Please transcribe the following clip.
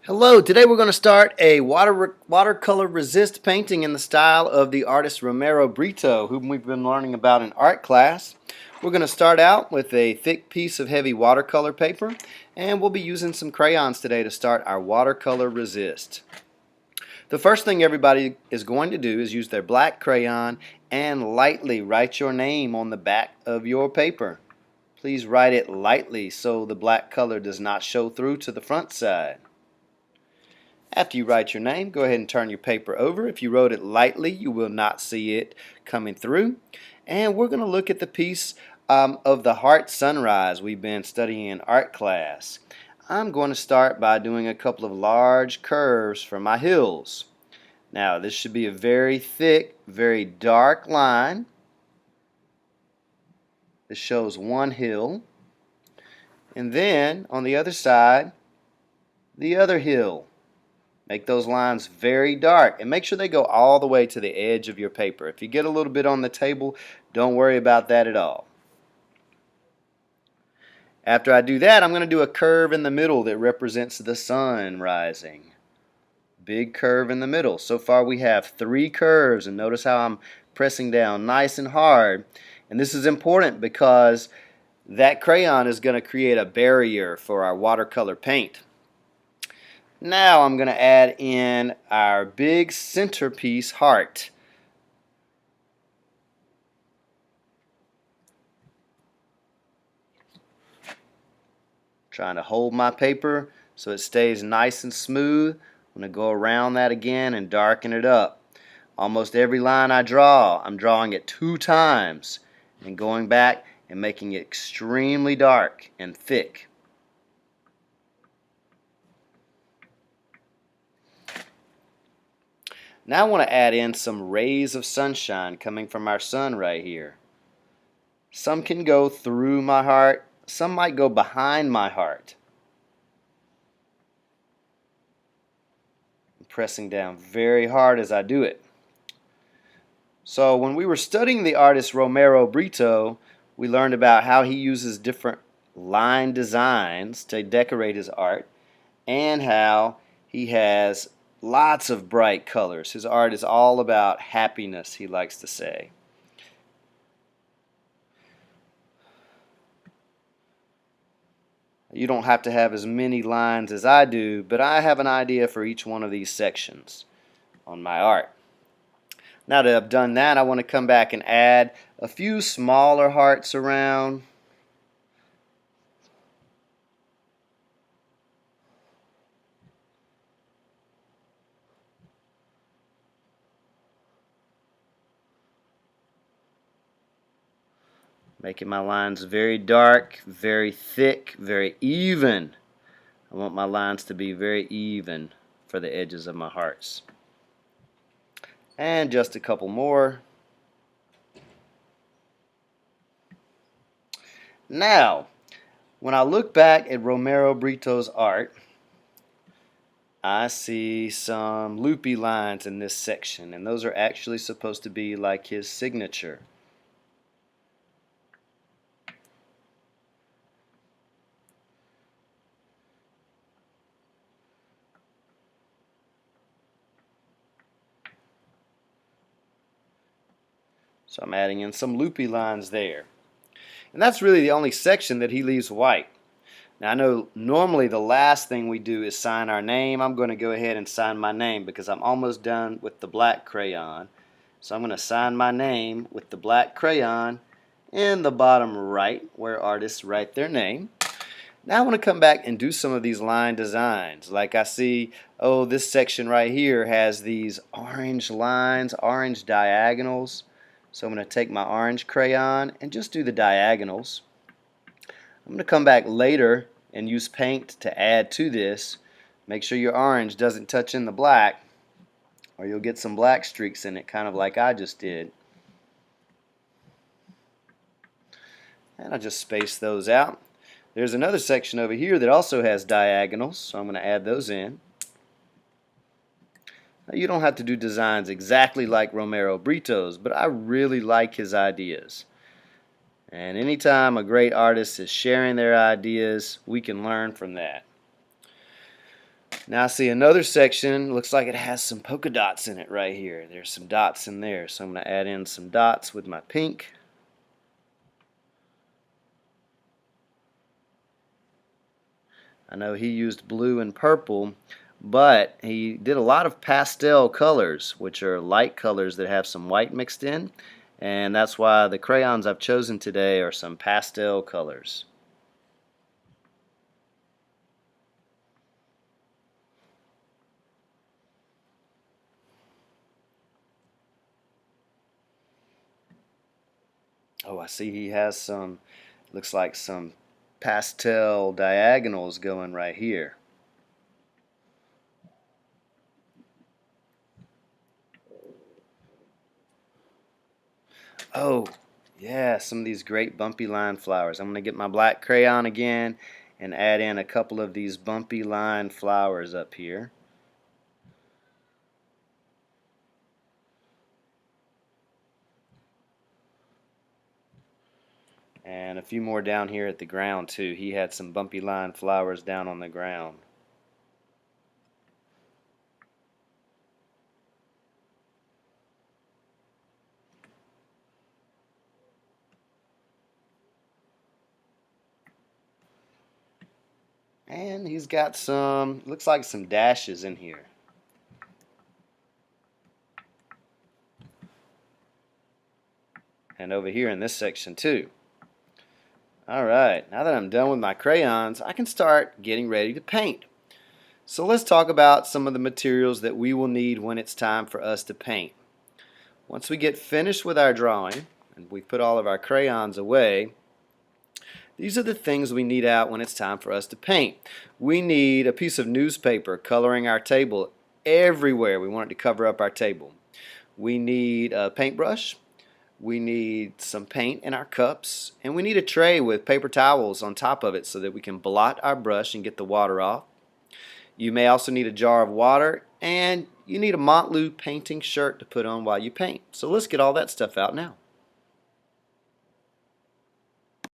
Hello, today we're going to start a watercolor resist painting in the style of the artist Romero Brito, whom we've been learning about in art class. We're going to start out with a thick piece of heavy watercolor paper, and we'll be using some crayons today to start our watercolor resist. The first thing everybody is going to do is use their black crayon and lightly write your name on the back of your paper. Please write it lightly so the black color does not show through to the front side. After you write your name, go ahead and turn your paper over. If you wrote it lightly, you will not see it coming through. And we're going to look at the piece of the heart sunrise we've been studying in art class. I'm going to start by doing a couple of large curves for my hills. Now, this should be a very thick, very dark line. This shows one hill. And then, on the other side, the other hill. Make those lines very dark and make sure they go all the way to the edge of your paper. If you get a little bit on the table, don't worry about that at all. After I do that, I'm going to do a curve in the middle that represents the sun rising. Big curve in the middle. So far we have 3 curves, and notice how I'm pressing down nice and hard. And this is important because that crayon is going to create a barrier for our watercolor paint. Now I'm going to add in our big centerpiece heart. Trying to hold my paper so it stays nice and smooth. I'm going to go around that again and darken it up. Almost every line I draw, I'm drawing it 2 times and going back and making it extremely dark and thick. Now I want to add in some rays of sunshine coming from our sun right here. Some can go through my heart, some might go behind my heart. I'm pressing down very hard as I do it. So when we were studying the artist Romero Brito, we learned about how he uses different line designs to decorate his art and how he has lots of bright colors. His art is all about happiness, he likes to say. You don't have to have as many lines as I do, but I have an idea for each one of these sections on my art. Now that I've done that, I want to come back and add a few smaller hearts around. Making my lines very dark, very thick, very even. I want my lines to be very even for the edges of my hearts. And just a couple more. Now, when I look back at Romero Brito's art, I see some loopy lines in this section, and those are actually supposed to be like his signature. So I'm adding in some loopy lines there. And that's really the only section that he leaves white. Now I know normally the last thing we do is sign our name. I'm going to go ahead and sign my name because I'm almost done with the black crayon. So I'm going to sign my name with the black crayon in the bottom right where artists write their name. Now I want to come back and do some of these line designs. Like I see, oh, this section right here has these orange lines, orange diagonals. So I'm going to take my orange crayon and just do the diagonals. I'm going to come back later and use paint to add to this. Make sure your orange doesn't touch in the black or you'll get some black streaks in it, kind of like I just did. And I'll just space those out. There's another section over here that also has diagonals, so I'm going to add those in. Now, you don't have to do designs exactly like Romero Brito's, but I really like his ideas. And anytime a great artist is sharing their ideas, we can learn from that. Now I see another section, looks like it has some polka dots in it right here. There's some dots in there, so I'm going to add in some dots with my pink. I know he used blue and purple, but he did a lot of pastel colors, which are light colors that have some white mixed in, and that's why the crayons I've chosen today are some pastel colors. Oh, I see he has some, looks like some pastel diagonals going right here. Oh, yeah, some of these great bumpy line flowers. I'm going to get my black crayon again and add in a couple of these bumpy line flowers up here. And a few more down here at the ground too. He had some bumpy line flowers down on the ground. And he's got some, looks like some dashes in here. And over here in this section too. Alright, now that I'm done with my crayons, I can start getting ready to paint. So let's talk about some of the materials that we will need when it's time for us to paint. Once we get finished with our drawing, and we put all of our crayons away, these are the things we need out when it's time for us to paint. We need a piece of newspaper coloring our table everywhere. We want it to cover up our table. We need a paintbrush. We need some paint in our cups, and we need a tray with paper towels on top of it so that we can blot our brush and get the water off. You may also need a jar of water, and you need a Montlou painting shirt to put on while you paint. So let's get all that stuff out now.